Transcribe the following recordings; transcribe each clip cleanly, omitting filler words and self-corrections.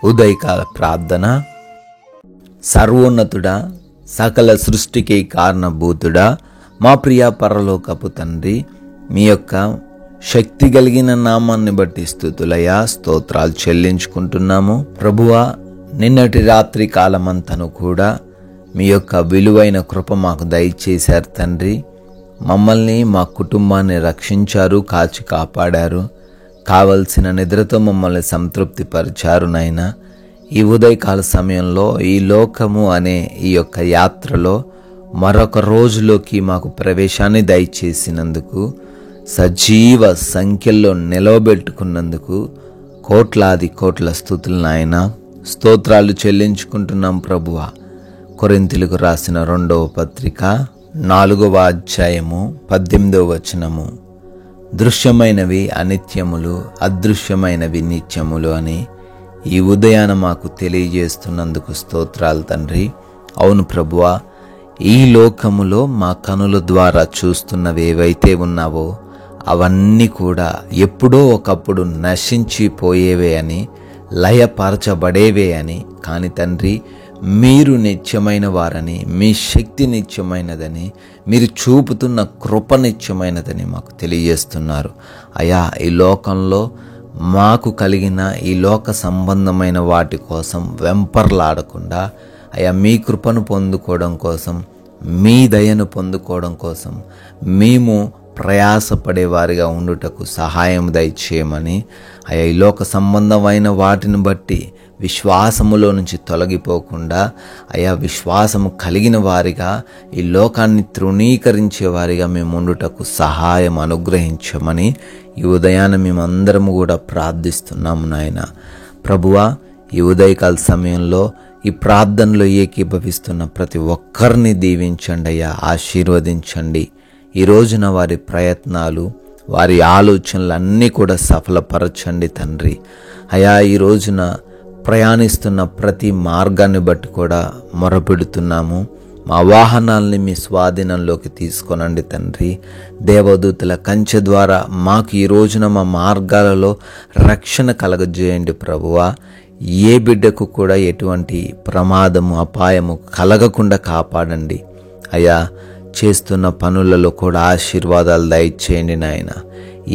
ఉదయకాల ప్రార్థన. సర్వోన్నతుడా, సకల సృష్టికి కారణభూతుడా, మా ప్రియ పరలోకపు తండ్రి, మీ యొక్క శక్తి కలిగిన నామాన్ని బట్టి స్తుతులయ్యా, స్తోత్రాలు చెల్లించుకుంటున్నాము. ప్రభువా, నిన్నటి రాత్రి కాలమంతను కూడా మీ యొక్క విలువైన కృప మాకు దయచేశారు తండ్రి. మమ్మల్ని, మా కుటుంబాన్ని రక్షించారు, కాచి కాపాడారు. కావలసిన నిద్రతో మమ్మల్ని సంతృప్తి పరిచారు నాయనా. ఈ ఉదయకాల సమయంలో ఈ లోకము అనే ఈ యొక్క యాత్రలో మరొక రోజులోకి మాకు ప్రవేశాన్ని దయచేసినందుకు, సజీవ సంఖ్యల్లో నిలవబెట్టుకున్నందుకు కోట్లాది కోట్ల స్తుతులు నాయనా. స్తోత్రాలు చెల్లించుకుంటున్నాం ప్రభువా. కొరింథీయులకు రాసిన 2వ పత్రిక 4వ అధ్యాయము 18వ వచనము, దృశ్యమైనవి అనిత్యములు, అదృశ్యమైనవి నిత్యములు అని ఈ ఉదయాన మాకు తెలియజేస్తున్నందుకు స్తోత్రాలు తండ్రి. అవును ప్రభువా, ఈ లోకములో మా కనుల ద్వారా చూస్తున్నవి ఏవైతే ఉన్నావో అవన్నీ కూడా ఎప్పుడో ఒకప్పుడు నశించిపోయేవే అని, లయపరచబడేవే అని, కాని తండ్రి మీరు నిత్యమైన వారని, మీ శక్తి నిత్యమైనదని, మీరు చూపుతున్న కృప నిత్యమైనదని మాకు తెలియజేస్తున్నారు. అయా, ఈ లోకంలో మాకు కలిగిన ఈ లోక సంబంధమైన వాటి కోసం వెంపర్లాడకుండా, అయా మీ కృపను పొందుకోవడం కోసం, మీ దయను పొందుకోవడం కోసం మేము ప్రయాసపడేవారిగా ఉండుటకు సహాయం దయచేయమని, అయా ఈ లోక సంబంధమైన వాటిని బట్టి విశ్వాసములో నుంచి తొలగిపోకుండా, అయా విశ్వాసము కలిగిన వారిగా, ఈ లోకాన్ని తృణీకరించే వారిగా మేము ఉండుటకు సహాయం అనుగ్రహించమని ఈ ఉదయాన మేమందరము కూడా ప్రార్థిస్తున్నాము నాయన. ప్రభువా, ఈ ఉదయకాల సమయంలో ఈ ప్రార్థనలో ఏకీభవిస్తున్న ప్రతి ఒక్కరిని దీవించండి అయ్యా, ఆశీర్వదించండి. ఈ రోజున వారి ప్రయత్నాలు, వారి ఆలోచనలు అన్నీ కూడా సఫలపరచండి తండ్రి. అయా, ఈ రోజున ప్రయాణిస్తున్న ప్రతి మార్గాన్ని బట్టి కూడా మొరపెడుతున్నాము. మా వాహనాల్ని మీ స్వాధీనంలోకి తీసుకొనండి తండ్రి. దేవదూతల కంచె ద్వారా మాకు ఈ రోజున మా మార్గాలలో రక్షణ కలగజేయండి ప్రభువా. ఏ బిడ్డకు కూడా ఎటువంటి ప్రమాదము, అపాయము కలగకుండా కాపాడండి అయ్యా. చేస్తున్న పనులలో కూడా ఆశీర్వాదాలు దయచేయండి నాయన.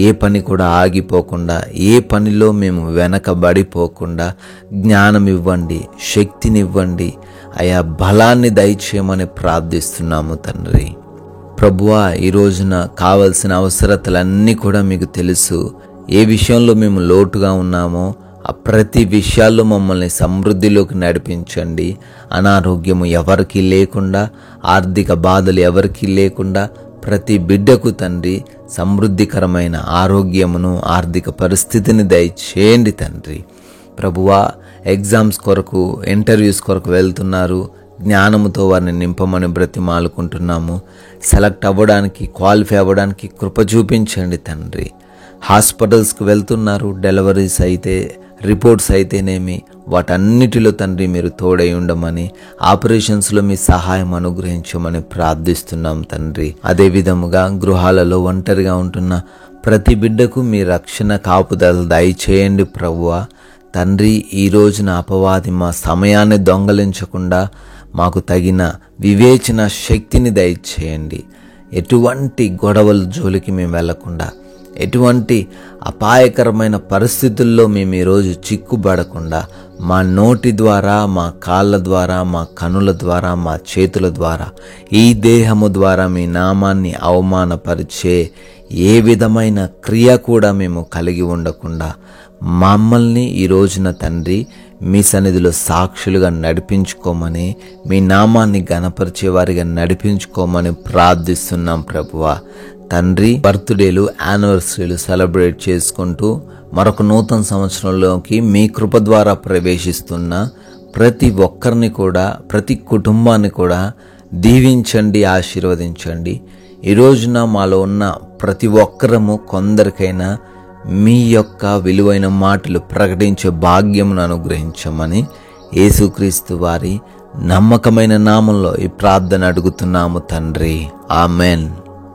ఏ పని కూడా ఆగిపోకుండా, ఏ పనిలో మేము వెనకబడిపోకుండా జ్ఞానం ఇవ్వండి, శక్తినివ్వండి అయా, బలాన్ని దయచేయమని ప్రార్థిస్తున్నాము తండ్రి. ప్రభువా, ఈ రోజున కావలసిన అవసరతలన్నీ కూడా మీకు తెలుసు. ఏ విషయంలో మేము లోటుగా ఉన్నామో ఆ ప్రతి విషయాల్లో మమ్మల్ని సమృద్ధిలోకి నడిపించండి. అనారోగ్యము ఎవరికీ లేకుండా, ఆర్థిక బాధలు ఎవరికీ లేకుండా ప్రతి బిడ్డకు తండ్రి సమృద్ధికరమైన ఆరోగ్యమును, ఆర్థిక పరిస్థితిని దయచేయండి తండ్రి. ప్రభువా, ఎగ్జామ్స్ కొరకు, ఇంటర్వ్యూస్ కొరకు వెళ్తున్నారు, జ్ఞానముతో వారిని నింపమని బ్రతిమాలుకుంటున్నాము. సెలెక్ట్ అవ్వడానికి, క్వాలిఫై అవ్వడానికి కృప చూపించండి తండ్రి. హాస్పిటల్స్కి వెళ్తున్నారు, డెలివరీస్ అయితే, రిపోర్ట్స్ అయితేనేమి, వాటన్నిటిలో తండ్రి మీరు తోడై ఉండమని, ఆపరేషన్స్లో మీ సహాయం అనుగ్రహించమని ప్రార్థిస్తున్నాం తండ్రి. అదే విధముగా గృహాలలో ఒంటరిగా ఉంటున్న ప్రతి బిడ్డకు మీ రక్షణ కాపుదల దయచేయండి ప్రభువా. తండ్రి, ఈ రోజున అపవాది మా సమయాన్ని దొంగలించకుండా మాకు తగిన వివేచన శక్తిని దయచేయండి. ఎటువంటి గొడవల జోలికి మేము వెళ్లకుండా, ఎటువంటి అపాయకరమైన పరిస్థితుల్లో మేము ఈరోజు చిక్కుబడకుండా, మా నోటి ద్వారా, మా కాళ్ళ ద్వారా, మా కనుల ద్వారా, మా చేతుల ద్వారా, ఈ దేహము ద్వారా మీ నామాన్ని అవమానపరిచే ఏ విధమైన క్రియ కూడా మేము కలిగి ఉండకుండా మమ్మల్ని ఈ రోజున తండ్రి మీ సన్నిధిలో సాక్షులుగా నడిపించుకోమని, మీ నామాన్ని ఘనపరిచే వారిగా నడిపించుకోమని ప్రార్థిస్తున్నాం ప్రభువా. తండ్రి, బర్త్డేలు, యానివర్సరీలు సెలబ్రేట్ చేసుకుంటూ మరొక నూతన సంవత్సరంలోకి మీ కృప ద్వారా ప్రవేశిస్తున్న ప్రతి ఒక్కరిని కూడా, ప్రతి కుటుంబాన్ని కూడా దీవించండి, ఆశీర్వదించండి. ఈ రోజున మాలో ఉన్న ప్రతి ఒక్కరము కొందరికైనా మీ యొక్క విలువైన మాటలు ప్రకటించే భాగ్యమును అనుగ్రహించమని యేసుక్రీస్తు వారి నమ్మకమైన నామంలో ఈ ప్రార్థన అడుగుతున్నాము తండ్రి. ఆమెన్.